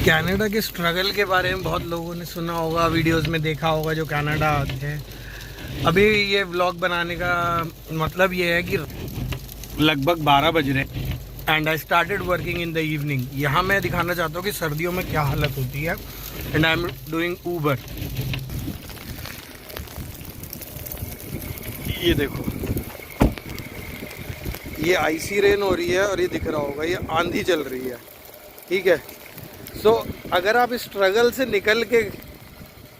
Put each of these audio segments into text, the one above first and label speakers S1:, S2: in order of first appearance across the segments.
S1: Canada के struggle के बारे में बहुत लोगों ने सुना होगा, वीडियोस में देखा होगा जो कनाडा आते हैं। अभी ये व्लॉग बनाने का मतलब ये है कि लगभग 12 बज रहे and I started working in the evening. यहाँ मैं दिखाना चाहता हूँ कि सर्दियों में क्या हालत होती है and I am doing Uber. ये देखो, ये आईसी रेन हो रही है और ये दिख रहा होगा, ये आंधी चल रही है, ठीक है। सो अगर आप इस स्ट्रगल से निकल के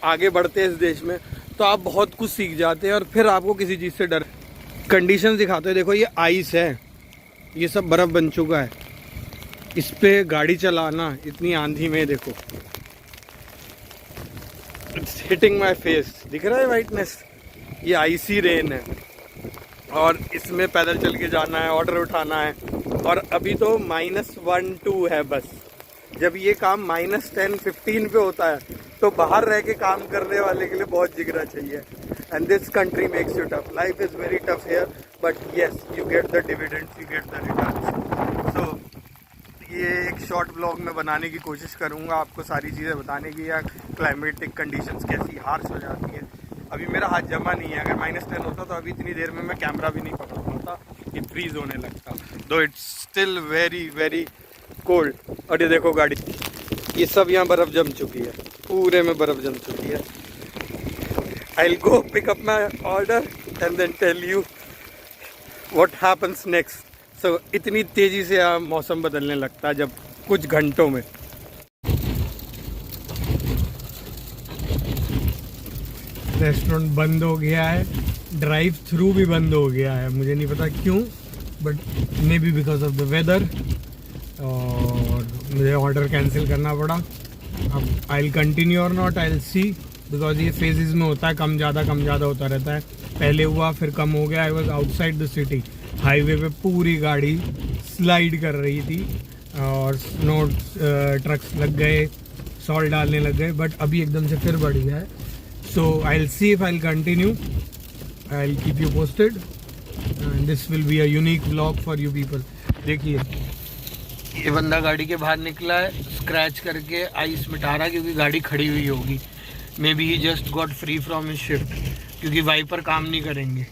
S1: आगे बढ़ते हैं इस देश में तो आप बहुत कुछ सीख जाते हैं और फिर आपको किसी चीज़ से डर। कंडीशन दिखाते हैं, देखो ये आइस है, ये सब बर्फ़ बन चुका है, इस पे गाड़ी चलाना इतनी आंधी में, देखो इट्स हिटिंग माई फेस, दिख रहा है वाइटनेस। ये आइसी रेन है और इसमें पैदल चल के जाना है, ऑर्डर उठाना है। और अभी तो -1-2 है बस। जब ये काम -10-15 पे होता है तो बाहर रह के काम करने वाले के लिए बहुत जिगरा चाहिए। And this country makes you tough. Life is very tough here but yes you get the dividends, you get the returns. So ये एक शॉर्ट ब्लॉग में बनाने की कोशिश करूँगा, आपको सारी चीज़ें बताने की, या क्लाइमेटिक कंडीशंस कैसी हार्श हो जाती है। अभी मेरा हाथ जमा नहीं है, अगर -10 होता तो अभी इतनी देर में मैं कैमरा भी नहीं पकड़ पाता, ये फ्रीज होने लगता। दो it's still very very cold. और ये देखो गाड़ी, ये सब यहाँ बर्फ़ जम चुकी है, पूरे में बर्फ़ जम चुकी है। I will go pick up my order and then tell you what happens next. So इतनी तेज़ी से यहाँ मौसम बदलने लगता है जब कुछ घंटों में। रेस्टोरेंट बंद हो गया है, ड्राइव थ्रू भी बंद हो गया है, मुझे नहीं पता क्यों, but maybe because of the weather. और मुझे ऑर्डर कैंसिल करना पड़ा। अब आई विल कंटिन्यू और not, I will see, because ये फेजेस में होता है, कम ज़्यादा होता रहता है। पहले हुआ फिर कम हो गया। I was outside the city, highway पे पूरी गाड़ी स्लाइड कर रही थी और स्नो ट्रक्स लग गए, सॉल्ट डालने लग गए, बट अभी एकदम से फिर बढ़ गया है। So I will see if I will continue, I will keep you posted and this will be a unique vlog for you people. देखिए ये बंदा गाड़ी के बाहर निकला है, स्क्रैच करके आइस मिटा रहा, क्योंकि गाड़ी खड़ी हुई होगी। May be he just got free from his shift, क्योंकि वाइपर काम नहीं करेंगे।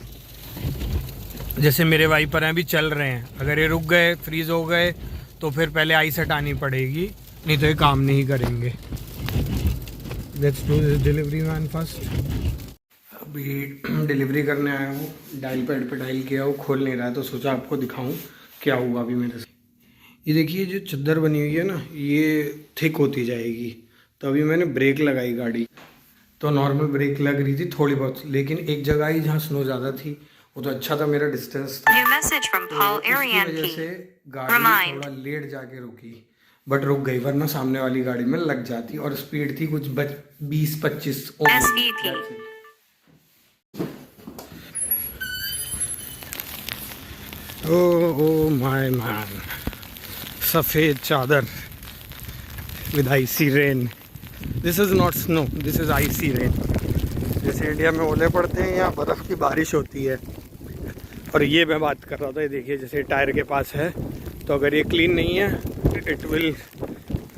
S1: जैसे मेरे वाइपर हैं अभी चल रहे हैं, अगर ये रुक गए, फ्रीज हो गए, तो फिर पहले आइस हटानी पड़ेगी, नहीं तो ये काम नहीं करेंगे। Let's do this delivery man first. अभी डिलीवरी करने आया हूँ, डायल पैड पे डायल किया, वो खोल नहीं रहा है, तो सोचा आपको दिखाऊं क्या हुआ अभी मेरे साथ। ये देखिए जो चद्दर बनी हुई है ना, ये थिक होती जाएगी। तो अभी मैंने ब्रेक लगाई गाड़ी, तो नॉर्मल ब्रेक लग रही थी थोड़ी बहुत, लेकिन एक जगह ही जहाँ स्नो ज़्यादा थी, वो तो अच्छा था मेरा डिस्टेंस था, तो इसकी वजह से गाड़ी थोड़ा लेट जाके रुकी, बट रुक गई, वरना सामने वाली गाड़ी में लग जाती। और स्पीड थी कुछ 20-25 ओ माय मैन, सफ़ेद चादर with IC rain. This is not snow, this is IC rain. जैसे इंडिया में ओले पड़ते हैं, यहाँ बर्फ़ की बारिश होती है। और ये मैं बात कर रहा था, ये देखिए जैसे टायर के पास है, तो अगर ये क्लीन नहीं है it will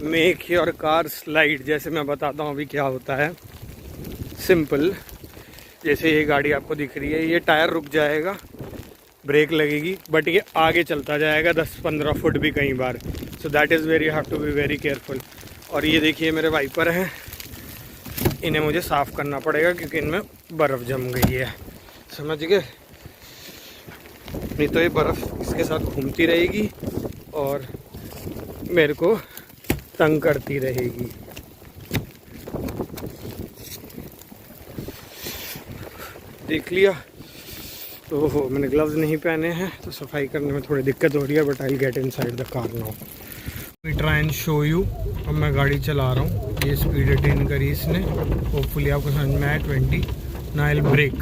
S1: make your car slide. जैसे मैं बताता हूँ अभी क्या होता है, सिंपल। जैसे ये गाड़ी आपको दिख रही है, ये टायर रुक जाएगा, ब्रेक लगेगी, बट ये आगे चलता जाएगा 10-15 फुट भी कई बार। So that is very have to be very careful. और ये देखिए मेरे वाइपर हैं, इन्हें मुझे साफ़ करना पड़ेगा क्योंकि इनमें बर्फ़ जम गई है, समझ गए। नहीं तो ये बर्फ़ इसके साथ घूमती रहेगी और मेरे को तंग करती रहेगी। देख लिया। तो मैंने ग्लव्स नहीं पहने हैं, तो सफाई करने में थोड़ी दिक्कत हो रही है, but I will get inside the car now. We try and show you. अब मैं गाड़ी चला रहा हूँ, ये स्पीड अटेन करी इसने, होपफुली आपको समझ में आया। 20 नाइल ब्रेक।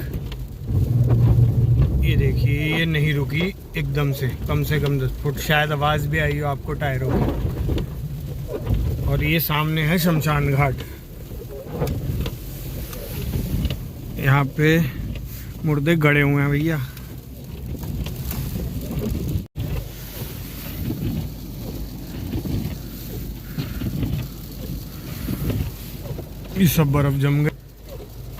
S1: ये देखिए ये नहीं रुकी एकदम से कम 10 फुट, शायद आवाज़ भी आई हो आपको टायरों की। और ये सामने है शमशान घाट, यहाँ पे मुर्दे गड़े हुए हैं भैया। ये सब बर्फ जम गए।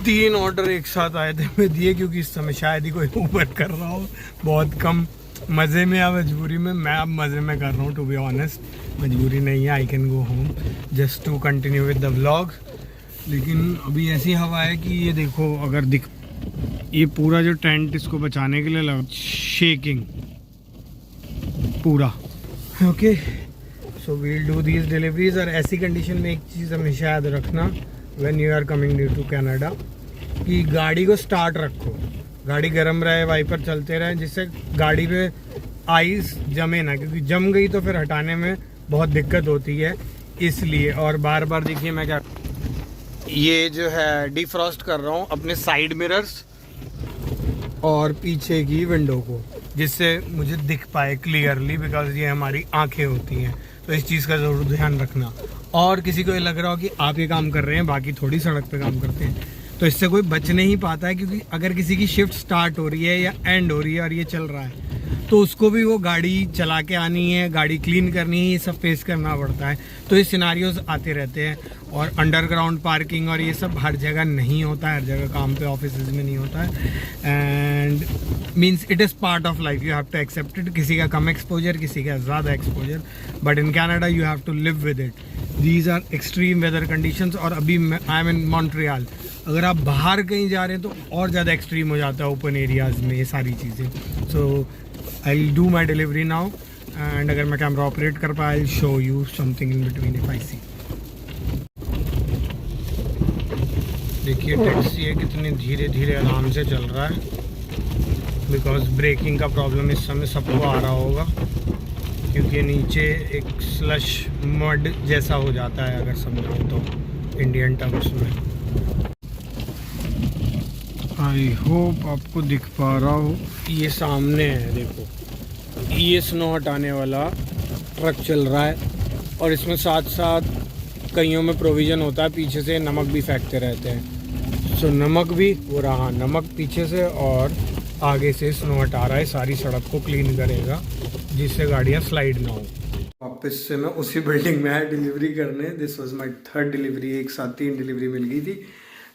S1: 3 ऑर्डर एक साथ आए थे, मैं दिए क्योंकि इस समय शायद ही कोई ऊबर कर रहा हो, बहुत कम। मज़े में या मजबूरी में, मैं अब मज़े में कर रहा हूँ टू बी ऑनेस्ट, मजबूरी नहीं है। I can go home just to continue with the vlog. लेकिन अभी ऐसी हवा है कि ये देखो, अगर ये पूरा जो टेंट इसको बचाने के लिए लगा, शेकिंग पूरा। Okay, so we'll do these deliveries. और ऐसी कंडीशन में एक चीज़ हमेशा याद रखना when you are coming new to Canada, कि गाड़ी को स्टार्ट रखो, गाड़ी गर्म रहे, वाइपर चलते रहे, जिससे गाड़ी पे आइस जमे ना, क्योंकि जम गई तो फिर हटाने में बहुत दिक्कत होती है, इसलिए। और बार बार देखिए मैं क्या, ये जो है डिफ्रॉस्ट कर रहा हूँ अपने साइड मिरर्स और पीछे की विंडो को, जिससे मुझे दिख पाए क्लियरली, बिकॉज ये हमारी आंखें होती हैं, तो इस चीज़ का ज़रूर ध्यान रखना। और किसी को ये लग रहा हो कि आप ये काम कर रहे हैं, बाकी थोड़ी सड़क पे काम करते हैं, तो इससे कोई बच नहीं पाता है। क्योंकि अगर किसी की शिफ्ट स्टार्ट हो रही है या एंड हो रही है और ये चल रहा है, तो उसको भी वो गाड़ी चला के आनी है, गाड़ी क्लीन करनी है, ये सब फेस करना पड़ता है। तो ये सिनारियोज आते रहते हैं। और अंडरग्राउंड पार्किंग और ये सब हर जगह नहीं होता है, हर जगह काम पे ऑफिस में नहीं होता है। And means it is part of life, you have to accept it. किसी का कम एक्सपोजर, किसी का ज़्यादा exposure, but in Canada you have to live with it. These are extreme weather conditions. और अभी आई एम इन मॉन्ट्रियल, अगर आप बाहर कहीं जा रहे हैं तो और ज़्यादा एक्सट्रीम हो जाता है ओपन एरियाज़ में ये सारी चीज़ें। So I will do my delivery now, and अगर मैं कैमरा ऑपरेट कर पाया, I will show you something in between if I see. देखिए टैक्सी है कितनी धीरे धीरे आराम से चल रहा है, बिकॉज ब्रेकिंग का प्रॉब्लम इस समय सबको आ रहा होगा, क्योंकि नीचे एक स्लश मड जैसा हो जाता है, अगर समझाऊँ तो इंडियन टर्म्स में। आई होप आपको दिख पा रहा हो, ये सामने है देखो, ये स्नो हटाने वाला ट्रक चल रहा है, और इसमें साथ साथ कईयों में प्रोविज़न होता है, पीछे से नमक भी फेंकते रहते हैं। सो नमक भी वो रहा, नमक पीछे से और आगे से स्नो हटा रहा है, सारी सड़क को क्लीन करेगा, जिससे गाड़ियाँ स्लाइड ना हो। वापस से मैं उसी बिल्डिंग में आया डिलीवरी करने। This was my 3rd delivery, एक साथ 3 डिलीवरी मिल गई थी।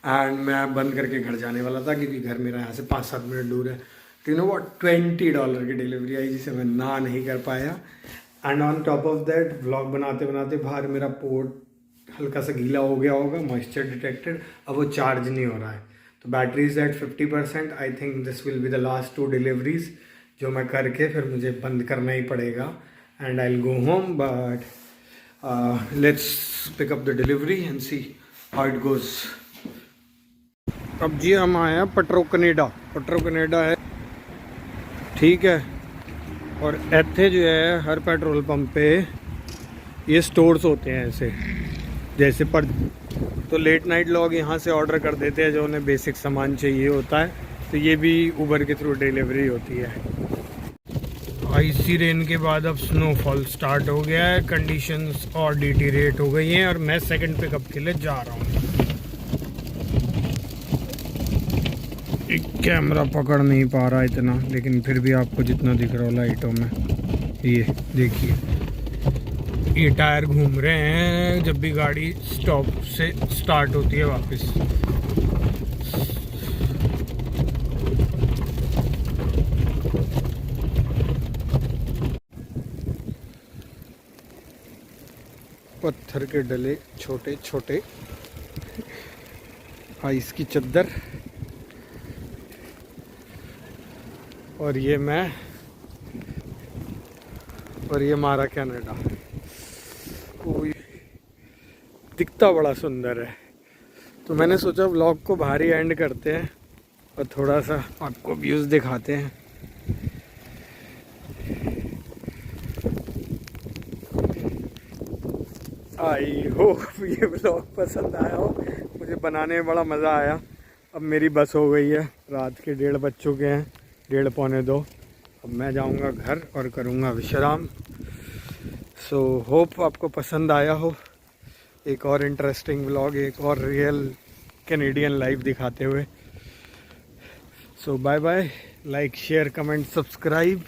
S1: एंड मैं बंद करके घर जाने वाला था, क्योंकि घर मेरा यहाँ से 5-7 मिनट दूर है। तो यू नो व्हाट, $20 की डिलीवरी आई, जिसे मैं ना नहीं कर पाया। And on top of that, vlog बनाते बनाते बाहर मेरा पोर्ट हल्का सा गीला हो गया होगा, मॉइस्चर डिटेक्टेड, अब वो चार्ज नहीं हो रहा है। तो battery is at 50%। I think this will be the last 2 deliveries जो मैं करके फिर मुझे बंद करना ही पड़ेगा, and I will go home. But let's pick up the delivery and see how it goes. अब जी हम आए हैं पट्रो कनेडा है, ठीक है। और ਇੱਥੇ जो है हर पेट्रोल पंप पे ये स्टोर्स होते हैं ऐसे, जैसे पर तो लेट नाइट लोग यहाँ से ऑर्डर कर देते हैं जो उन्हें बेसिक सामान चाहिए होता है, तो ये भी उबर के थ्रू डिलीवरी होती है। आइसी रेन के बाद अब स्नोफॉल स्टार्ट हो गया है, कंडीशंस और डिटीरिएट हो गई हैं, और मैं सेकंड पिकअप के लिए जा रहा हूँ। एक कैमरा पकड़ नहीं पा रहा इतना, लेकिन फिर भी आपको जितना दिख रहा हो लाइटों में, ये देखिए ये टायर घूम रहे हैं जब भी गाड़ी स्टॉप से स्टार्ट होती है वापस। पत्थर के डले छोटे छोटे, आइस की चद्दर, और ये मैं, और ये हमारा कनाडा। दिखता बड़ा सुंदर है, तो मैंने सोचा व्लॉग को बाहर ही एंड करते हैं और थोड़ा सा आपको व्यूज़ दिखाते हैं। आई होप ये व्लॉग पसंद आया हो, मुझे बनाने में बड़ा मज़ा आया। अब मेरी बस हो गई है, रात के 1:30 बज चुके हैं, 1:30 पौने 2। अब मैं जाऊंगा घर और करूंगा विश्राम। सो होप आपको पसंद आया हो, एक और इंटरेस्टिंग व्लॉग, एक और रियल कैनेडियन लाइफ दिखाते हुए। So bye bye, like share comment subscribe.